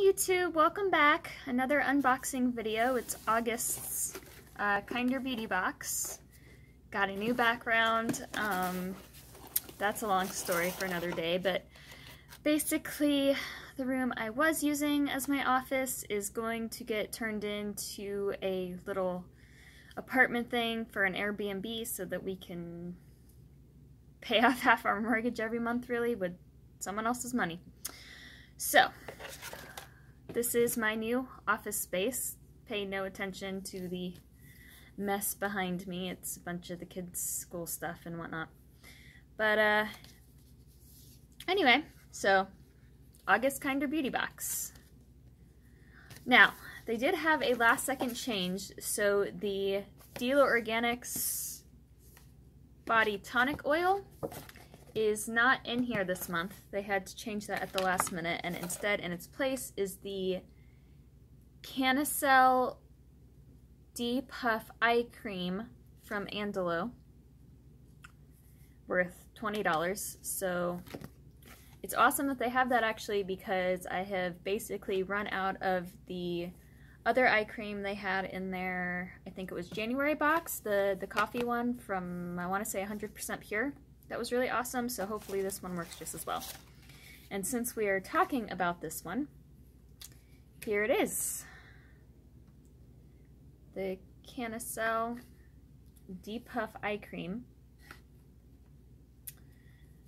YouTube, welcome back. Another unboxing video. It's August's Kinder Beauty box. Got a new background. That's a long story for another day, but basically the room I was using as my office is going to get turned into a little apartment thing for an Airbnb so that we can pay off half our mortgage every month, really, with someone else's money. So, this is my new office space. Pay no attention to the mess behind me. It's a bunch of the kids' school stuff and whatnot. But, anyway, so, August Kinder Beauty box. Now, they did have a last-second change, so the Delo Organics Body Tonic Oil is not in here this month. They had to change that at the last minute, and instead, in its place, is the Canicel D-Puff Eye Cream from Andalo, worth $20. So it's awesome that they have that, actually, because I have basically run out of the other eye cream they had in their, I think it was January box, the coffee one from, I want to say 100% Pure. That was really awesome, so hopefully this one works just as well. And since we are talking about this one, here it is. The Canicel D-Puff Eye Cream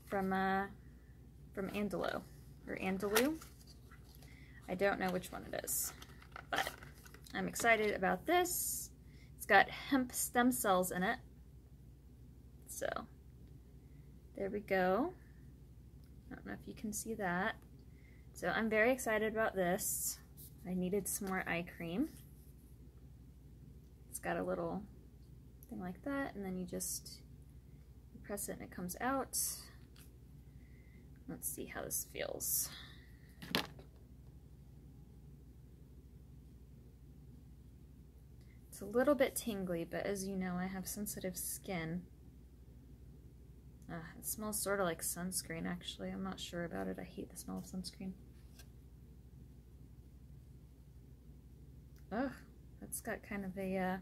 from Andalo, or Andalou. I don't know which one it is, but I'm excited about this. It's got hemp stem cells in it, so there we go. I don't know if you can see that. So I'm very excited about this. I needed some more eye cream. It's got a little thing like that, and then you press it and it comes out. Let's see how this feels. It's a little bit tingly, but as you know, I have sensitive skin. It smells sort of like sunscreen, actually. I'm not sure about it. I hate the smell of sunscreen. Ugh, that's got kind of a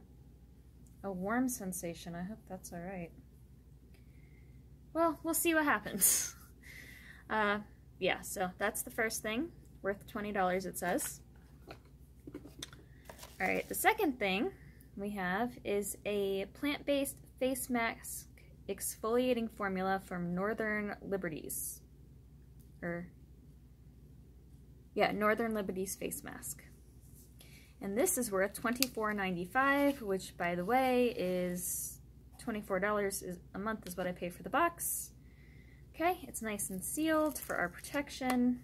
warm sensation. I hope that's alright. Well, we'll see what happens. Yeah, so that's the first thing. Worth $20, it says. Alright, the second thing we have is a plant-based face mask exfoliating formula from Northern Liberties. Northern Liberties face mask. And this is worth $24.95, which, by the way, is $24 a month is what I pay for the box. Okay, it's nice and sealed for our protection.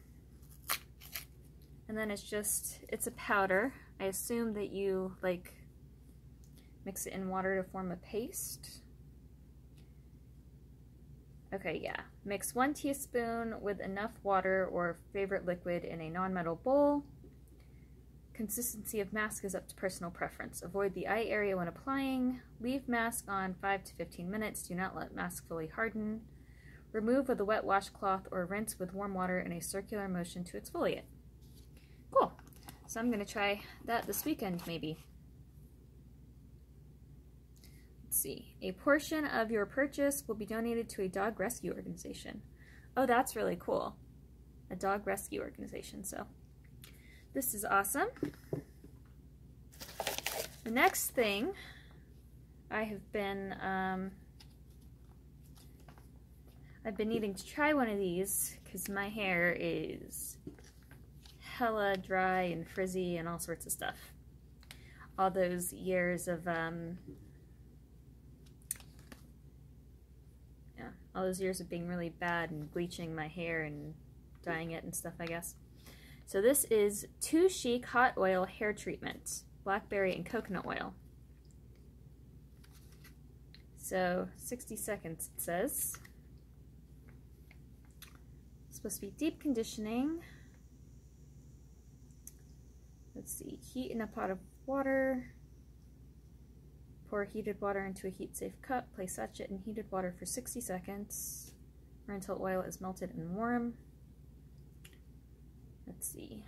And then it's a powder. I assume that you, mix it in water to form a paste. Okay, yeah. Mix 1 teaspoon with enough water or favorite liquid in a non-metal bowl. Consistency of mask is up to personal preference. Avoid the eye area when applying. Leave mask on 5 to 15 minutes. Do not let mask fully harden. Remove with a wet washcloth or rinse with warm water in a circular motion to exfoliate. Cool. So I'm going to try that this weekend, maybe. Let's see. A portion of your purchase will be donated to a dog rescue organization. Oh, that's really cool. A dog rescue organization, so this is awesome. The next thing, I have been, I've been needing to try one of these because my hair is hella dry and frizzy and all sorts of stuff. All those years of, all those years of being really bad and bleaching my hair and dyeing it and stuff, I guess. So this is Too Chic Hot Oil Hair Treatment, blackberry and coconut oil. So 60 seconds, it says. It's supposed to be deep conditioning. Let's see, heat in a pot of water. Pour heated water into a heat-safe cup. Place sachet in heated water for 60 seconds or until oil is melted and warm. Let's see.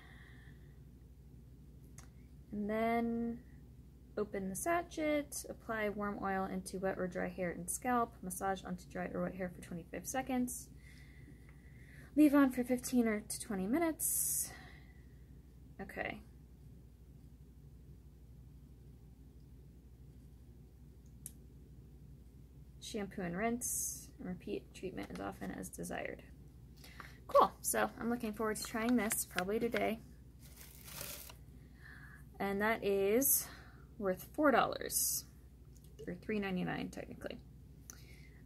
And then open the sachet, apply warm oil into wet or dry hair and scalp, massage onto dry or wet hair for 25 seconds. Leave on for 15 or to 20 minutes. Okay. Shampoo and rinse, and repeat treatment as often as desired. Cool, so I'm looking forward to trying this, probably today. And that is worth $4, or $3.99 technically.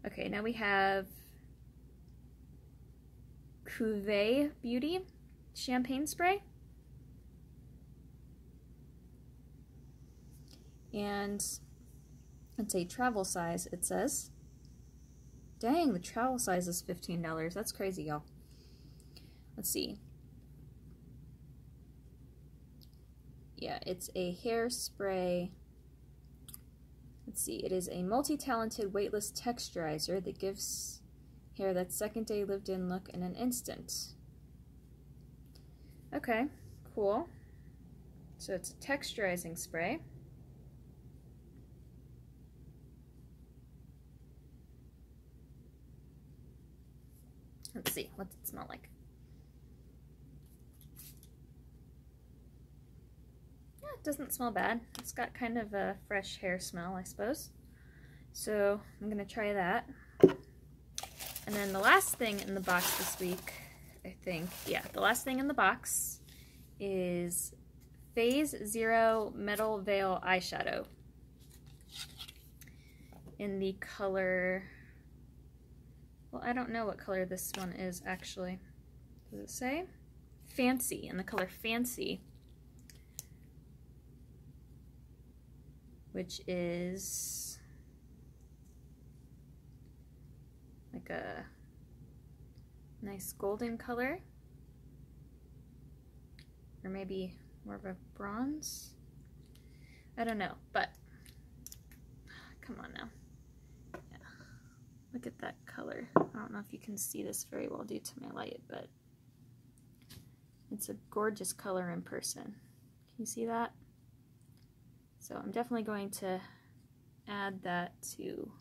Okay, now we have Cuvée Beauty Champagne Spray. And it's a travel size, it says. Dang, the travel size is $15. That's crazy, y'all. Let's see. Yeah, it's a hairspray. Let's see, it is a multi-talented weightless texturizer that gives hair that second day lived in look in an instant. Okay, cool. So it's a texturizing spray. Let's see, what's it smell like? Yeah, it doesn't smell bad. It's got kind of a fresh hair smell, I suppose. So I'm gonna try that. And then the last thing in the box this week, I think, yeah, the last thing in the box is Phase Zero Metal Veil Eyeshadow in the color, well, I don't know what color this one is actually. Does it say? Fancy, in the color Fancy, which is like a nice golden color, or maybe more of a bronze. I don't know, but come on now. Yeah. Look at that color. I don't know if you can see this very well due to my light, but it's a gorgeous color in person. Can you see that? So I'm definitely going to add that to,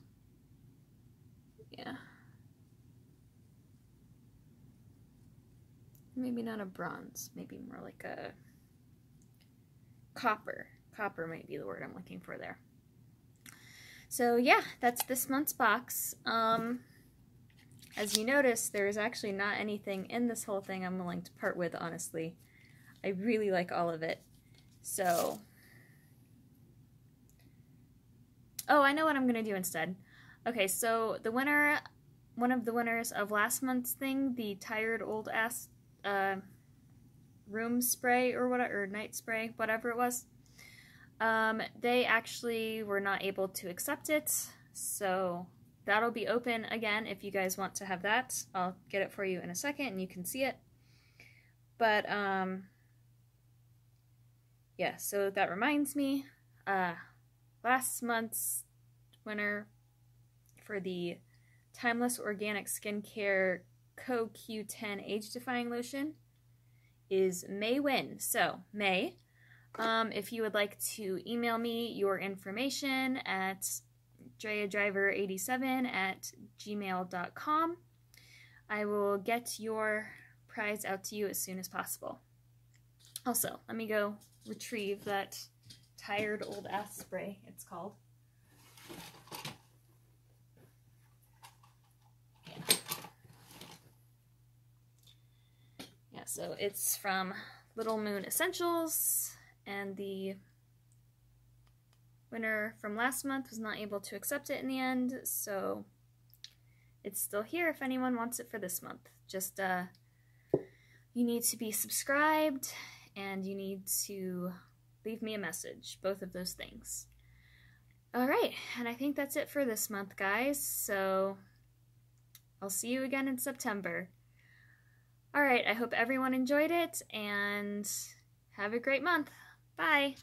yeah. Maybe not a bronze, maybe more like a copper. Copper might be the word I'm looking for there. So yeah, that's this month's box. As you notice, there is actually not anything in this whole thing I'm willing to part with, honestly. I really like all of it. So, oh, I know what I'm gonna do instead. Okay, so the winner, one of the winners of last month's thing, the Tired Old Ass room spray or whatever, or night spray, whatever it was, they actually were not able to accept it, so that'll be open again if you guys want to have that. I'll get it for you in a second and you can see it. But yeah, so that reminds me, last month's winner for the Timeless Organic Skincare CoQ10 Age Defying Lotion is May Win. So, May, if you would like to email me your information at dreadriver87@gmail.com, I will get your prize out to you as soon as possible. Also, let me go retrieve that Tired Old Ass spray, it's called. Yeah, so it's from Little Moon Essentials, and the winner from last month was not able to accept it in the end, so it's still here if anyone wants it for this month. Just, you need to be subscribed, and you need to leave me a message, both of those things. Alright, and I think that's it for this month, guys, so I'll see you again in September. Alright, I hope everyone enjoyed it, and have a great month. Bye!